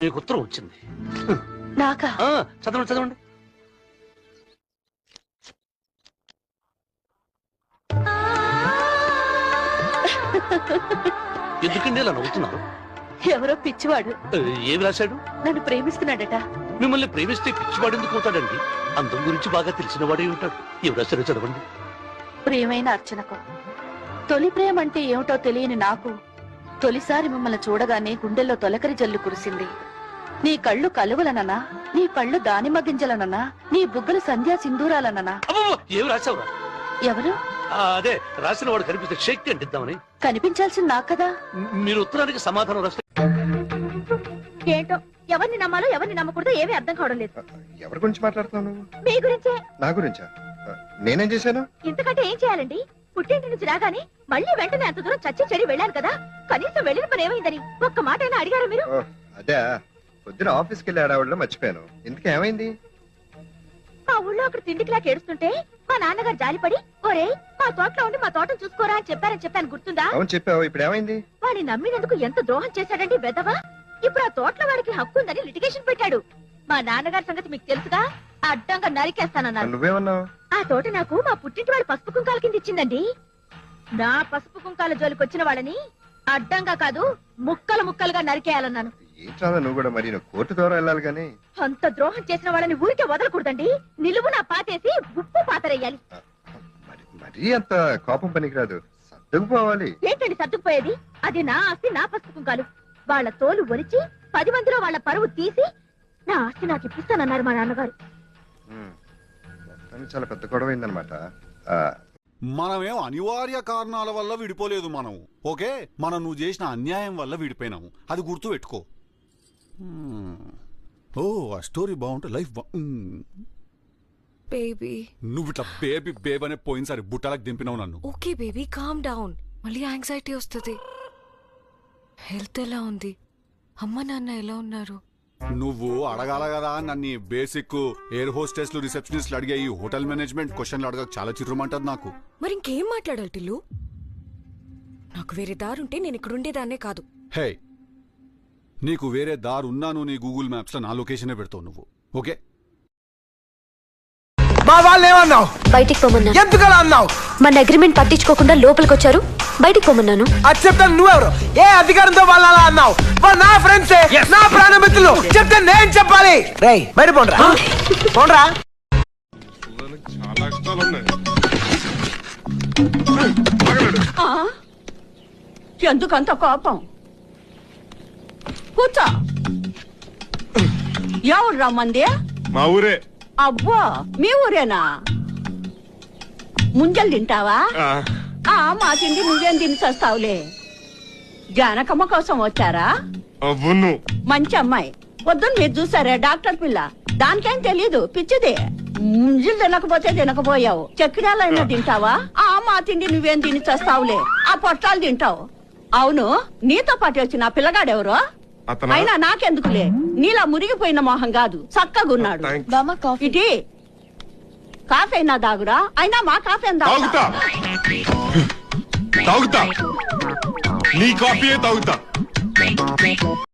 మీకు ఉత్తరం వచ్చింది. నాకా? చదవండి చదవండి. ఎందుకండి ఇలా నవ్వుతున్నారు? ఎవరో పిచ్చివాడు ఏమి రాశాడు? నన్ను ప్రేమిస్తున్నాడట. మిమ్మల్ని ప్రేమిస్తే పిచ్చివాడు ఎందుకు అవుతాడండి? అందం గురించి బాగా తెలిసిన వాడే ఉంటాడు. ఏమి రాశారో చదవండి. ప్రియమైన అర్చనకు, తొలి ప్రేమ అంటే ఏమిటో తెలియని నాకు తొలిసారి మిమ్మల్ని చూడగానే గుండెల్లో తొలకరి జల్లు కురిసింది. నీ కళ్ళు కలువలననా, నీ కళ్ళు దానిమ్మ గింజలననా, నీ బుగ్గలు సంధ్యా సింధూరాలననా? ఏమి రాశావురా? ఎవరు? అదే రాసిన వాడు కనిపిస్తే శక్తి అంటిద్దామని. కనిపించాల్సింది నాకు కదా. మీరు ఉత్తరానికి సమాధానం రాస్తే ఏంటో ఎవరిని నమ్మాలో ఎవరిని నమ్మకూడదో ఏమీ అర్థం కావడం లేదు. ఎవరి గురించి మాట్లాడుతున్నావు నువ్వు? మీ గురించే. నా గురించా? నేనేం చేశాను? ఇంతకంటే ఏం చేయాలండి? పుట్టింటి నుంచి రాగానే మళ్ళీ వెంటనే అంత దూరం చచ్చి చెడి వెళ్ళాను కదా, కనీసం వెళ్ళిన పని ఏమైందని ఒక్క మాట అయినా అడిగారా మీరు? అదే పొద్దున ఆఫీస్కి వెళ్ళి ఆడవాళ్ళలో మర్చిపోయాను. ఇంతకీ ఏమైంది? మా ఊళ్ళో అక్కడ తిండికి లాగా ఏడుస్తుంటే మా నాన్నగారు జాలిపడి, ఒరే మా తోటలో ఉండి మా తోటను చూసుకోరా అని చెప్పాను గుర్తుందా? అవును చెప్పావు. ఇప్పుడు ఏమైంది? వాడిని నమ్మినందుకు ఎంత ద్రోహం చేశాడండి వెధవా. ఇప్పుడు ఆ తోటలో వాడికి హక్కు ఉందని లిటిగేషన్ పెట్టాడు. మా నాన్నగారి సంగతి మీకు తెలుసుగా, అడ్డంగా నరికేస్తానన్నారు. నువ్వేమన్నావు? ఆ తోట నాకు మా పుట్టింటి వాళ్ళ పసుపు కుంకాల కింద ఇచ్చిందండి. నా పసుపు కుంకాల జోలికి వచ్చిన వాళ్ళని అడ్డంగా కాదు ముక్కలు ముక్కలుగా నరికేయాలన్నాను. ఏంట్రా నువ్వు కూడా? మరి నువ్వు కోర్టు ద్వారా వెళ్ళాలి గానీ. అంత ద్రోహం చేసిన వాళ్ళని ఊరికే వదలకూడదండి, నిలువున పాతేసి ఉప్పు పాతరేయాలి. మరీ అంత కోపం పనికిరాదు, సర్దుకుపోవాలి. ఏంటండి సర్దుకుపోయేది? అది నా ఆస్తి, నా పసుపు కుంకాలు. వాళ్ళ తోలు ఒలిచి 10 మందిలో వాళ్ళ పరువు తీసి నా ఆస్తి నాకు ఇప్పిస్తానన్నారు మా నాన్నగారు. చాలా పెద్ద గొడవ అయిందనమాట. మనమేం అనివార్య కారణాల వల్ల విడిపోలేదు. మనం ఓకే, మనం నువ్వు చేసిన అన్యాయం వల్ల విడిపోయినాము, అది గుర్తు పెట్టుకో. ఓ ఆ స్టోరీ బాగుంటే లైఫ్ బేబీ. నువ్వు ఇట్లా బేబీ బేబీ అనే పోయినసారి బుట్టలకు దింపినావు నన్ను. Okay baby, calm down. మళ్ళీ యాంగ్జైటీ వస్తుంది. హెల్త్ ఎలా ఉంది? అమ్మ నాన్న ఎలా ఉన్నారు? నువ్వు అడగాల కదా నన్ను. బేసిక్ ఎయిర్ హోస్టెస్లు రిసెప్షనిస్ట్లు అడిగే ఈ హోటల్ మేనేజ్మెంట్ క్వశ్చన్లు అడగ చాలా చిత్రమంటది నాకు. మరి ఇంకేం మాట్లాడాలి టిల్లు? నాకు వేరే దారుంటే నేను ఇక్కడ ఉండేదాన్నే కాదు. హే, నీకు వేరే దారి ఉన్నాను నీ గూగుల్ మ్యాప్స్ లో నా లొకేషనే పెడతావు నువ్వు. ఓకే, మా వాళ్ళు ఏమన్నావు? బయటికి పొమ్మన్నాను. ఎందుకలా అన్నావు? మన అగ్రిమెంట్ పట్టించుకోకుండా లోపలికి వచ్చారు, బయటికి పొమ్మన్నాను. అది చెప్తాను. నువ్వెవరు? ఏ అధికారంతో వాళ్ళు అలా అన్నావు? వాళ్ళు నా ఫ్రెండ్స్, నా ప్రాణమిత్రులు. చెప్తే నేను చెప్పాలి. రేయ్ బయట పోండ్రా, పోండ్రా. ఎందుకంత కోపం? కూర్చో. ఎవరు రమ్మంది? మా ఊరే. అబ్బా మీ ఊరేనా? ముంజలు తింటావా? మా తిండి నువ్వేం తిని చస్తావులే. జానకమ్మ కోసం వచ్చారా? అవును. మంచి అమ్మాయి. పొద్దున్న మీరు చూసారే డాక్టర్ పిల్ల, దానికేం తెలీదు, పిచ్చిది. ముంజలు తినకపోతే తినకపోయావు. చక్రాలైనా తింటావా? మా తిండి నువ్వేం తిని చస్తావులే, ఆ పొట్టాలు తింటావు. అవును, నీతో పాటు వచ్చిన ఆ పిల్లగాడెవరో? అయినా నాకెందుకులే, నీలా మురిగిపోయిన మొహం కాదు, చక్కగున్నాడు. ఇటీ కాఫీ అయినా దాగురా. అయినా మా కాఫీ తాగుతా, నీ కాఫీ తాగుతా.